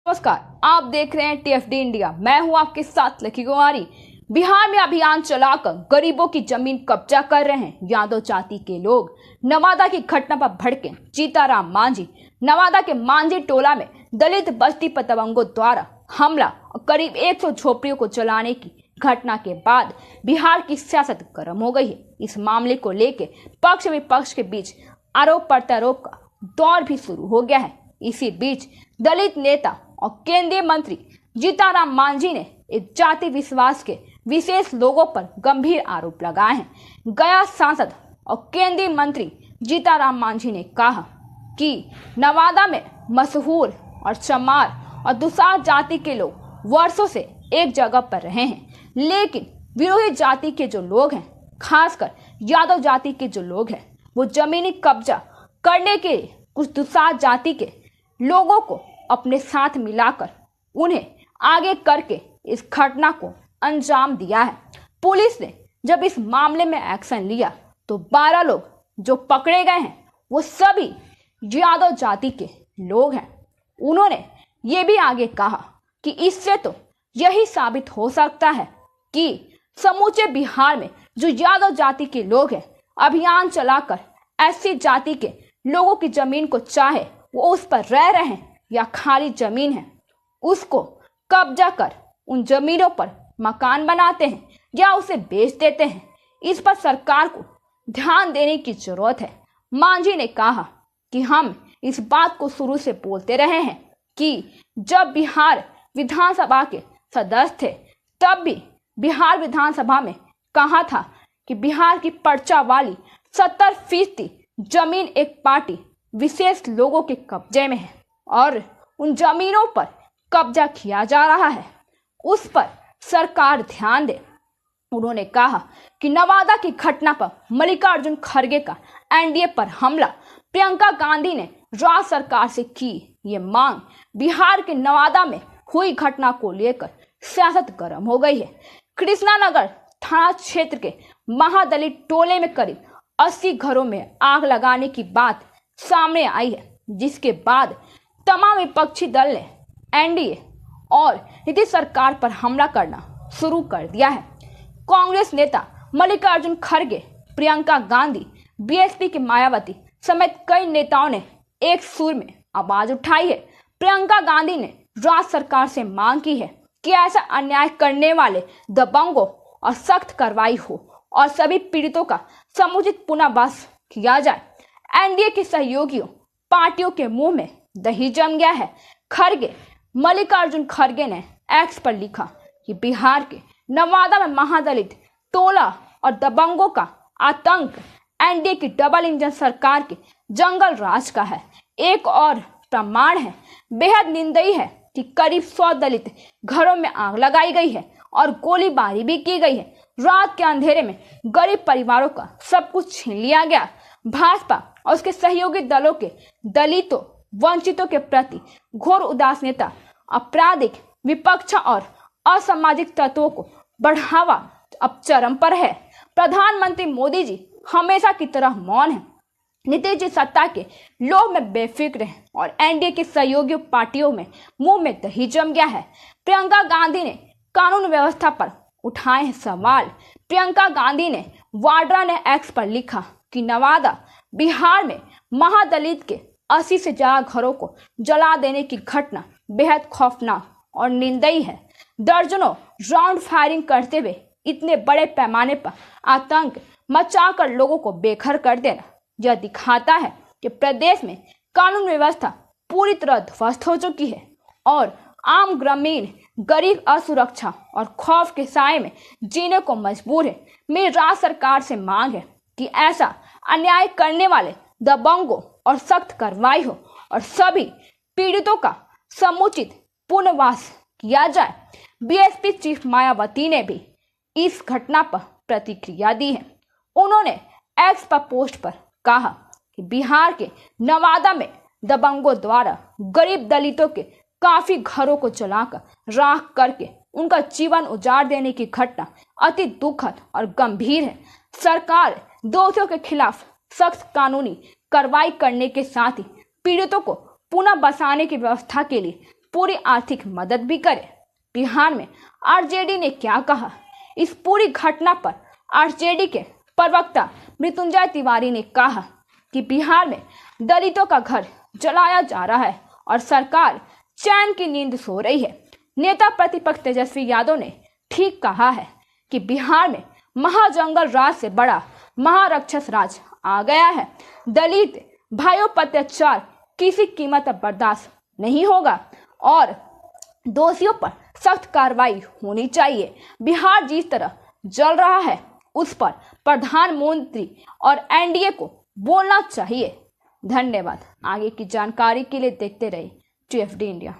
नमस्कार, आप देख रहे हैं टीएफडी इंडिया। मैं हूं आपके साथ लकी कुमारी। बिहार में अभियान चलाकर गरीबों की जमीन कब्जा कर रहे हैं यादव जाति के लोग। नवादा की घटना पर भड़के जीताराम मांझी। नवादा के मांझी टोला में दलित बस्ती पर दबंगों द्वारा हमला और करीब 100 झोपड़ियों को जलाने की घटना के बाद बिहार की सियासत गर्म हो गई है। इस मामले को लेकर पक्ष विपक्ष के बीच आरोप प्रत्यारोप का दौर भी शुरू हो गया है। इसी बीच दलित नेता और केंद्रीय मंत्री जीताराम मांझी ने एक जाति विश्वास के विशेष लोगों पर गंभीर आरोप लगाए हैं। गया सांसद और केंद्रीय मंत्री जीताराम मांझी ने कहा कि नवादा में मशहूर और चमार और दुसाध जाति के लोग वर्षों से एक जगह पर रहे हैं, लेकिन विरोधी जाति के जो लोग हैं, खासकर यादव जाति के जो लोग हैं, वो जमीनी कब्जा करने के कुछ दुसाध जाति के लोगों को अपने साथ मिलाकर उन्हें आगे करके इस घटना को अंजाम दिया है। पुलिस ने जब इस मामले में एक्शन लिया तो 12 लोग जो पकड़े गए हैं वो सभी यादव जाति के लोग हैं। उन्होंने ये भी आगे कहा कि इससे तो यही साबित हो सकता है कि समूचे बिहार में जो यादव जाति के लोग हैं अभियान चलाकर ऐसी जाति के लोगों की जमीन को चाहे वो उस पर रह रहे हैं या खाली जमीन है, उसको कब्जा कर उन जमीनों पर मकान बनाते हैं या उसे बेच देते हैं। इस पर सरकार को ध्यान देने की जरूरत है। मांझी ने कहा कि हम इस बात को शुरू से बोलते रहे हैं कि जब बिहार विधानसभा के सदस्य थे तब भी बिहार विधानसभा में कहा था कि बिहार की पर्चा वाली 70% जमीन एक पार्टी विशेष लोगों के कब्जे में है और उन जमीनों पर कब्जा किया जा रहा है, उस पर सरकार ध्यान दे। उन्होंने कहा कि नवादा की घटना पर मल्लिकार्जुन खड़गे का एनडीए पर हमला, प्रियंका गांधी ने राज्य सरकार से की ये मांग। बिहार के नवादा में हुई घटना को लेकर सियासत गर्म हो गई है। कृष्णानगर थाना क्षेत्र के महादलित टोले में करीब 80 घरों में आग लगाने की बात सामने आई है, जिसके बाद तमाम विपक्षी दल ने एनडीए और नीतीश सरकार पर हमला करना शुरू कर दिया है। कांग्रेस नेता मल्लिकार्जुन खड़गे, प्रियंका गांधी, बीएसपी के मायावती समेत कई नेताओं ने एक सुर में आवाज उठाई है। प्रियंका गांधी ने राज्य सरकार से मांग की है कि ऐसा अन्याय करने वाले दबंगों और सख्त कार्रवाई हो और सभी पीड़ितों का समुचित पुनर्वास किया जाए। एनडीए के सहयोगियों पार्टियों के मुंह में दही जम गया है। मल्लिकार्जुन खड़गे ने एक्स पर लिखा कि बिहार के नवादा में महादलित टोला और दबंगों का आतंक एनडीए की डबल इंजन सरकार के जंगल राज का है। एक और प्रमाण है, बेहद निंदनीय है कि करीब 100 दलित घरों में आग लगाई गई है और गोलीबारी भी की गई है। रात के अंधेरे में गरीब परिवारों का सब कुछ छीन लिया गया। भाजपा और उसके सहयोगी दलों के दलितों वंचितों के प्रति घोर उदासीनता आपराधिक विपक्ष और असामाजिक तत्वों को बढ़ावा अब चरम पर है। प्रधानमंत्री मोदी जी हमेशा की तरह मौन है। नीतीश जी सत्ता के लोभ में बेफिक्र हैं और एनडीए के सहयोगी पार्टियों में मुंह में दही जम गया है। प्रियंका गांधी ने कानून व्यवस्था पर उठाए हैं सवाल। प्रियंका गांधी ने वाड्रा ने एक्स पर लिखा कि नवादा बिहार में महादलित के 80 से ज्यादा घरों को जला देने की घटना बेहद खौफनाक और निंदनीय है। दर्जनों राउंड फायरिंग करते हुए इतने बड़े पैमाने पर आतंक मचाकर लोगों को बेघर कर देना यह दिखाता है कि प्रदेश में कानून व्यवस्था पूरी तरह ध्वस्त हो चुकी है और आम ग्रामीण गरीब असुरक्षा और खौफ के साए में जीने को मजबूर है। मेरी राज्य सरकार से मांग है कि ऐसा अन्याय करने वाले दबंगों और सख्त कार्रवाई हो और सभी पीड़ितों का समुचित पुनर्वास किया जाए। बीएसपी चीफ मायावती ने भी इस घटना पर प्रतिक्रिया दी है। उन्होंने एक्स पर पोस्ट पर कहा कि बिहार के नवादा में दबंगों द्वारा गरीब दलितों के काफी घरों को जलाकर राख करके उनका जीवन उजाड़ देने की घटना अति दुखद और गंभीर है। सरकार दोषियों के खिलाफ सख्त कानूनी कार्रवाई करने के साथ ही पीड़ितों को पुनः बसाने की व्यवस्था के लिए पूरी आर्थिक मदद भी करे। बिहार में आरजेडी ने क्या कहा? इस पूरी घटना पर आरजेडी के प्रवक्ता मृत्युंजय तिवारी ने कहा कि बिहार में दलितों का घर जलाया जा रहा है और सरकार चैन की नींद सो रही है। नेता प्रतिपक्ष तेजस्वी यादव ने ठीक कहा है कि बिहार में महाजंगल राज से बड़ा महाराक्षस राज आ गया है। दलित भाइयों पर अत्याचार किसी कीमत पर बर्दाश्त नहीं होगा और दोषियों पर सख्त कार्रवाई होनी चाहिए। बिहार जिस तरह जल रहा है उस पर प्रधानमंत्री और एनडीए को बोलना चाहिए। धन्यवाद। आगे की जानकारी के लिए देखते रहिए TFD इंडिया।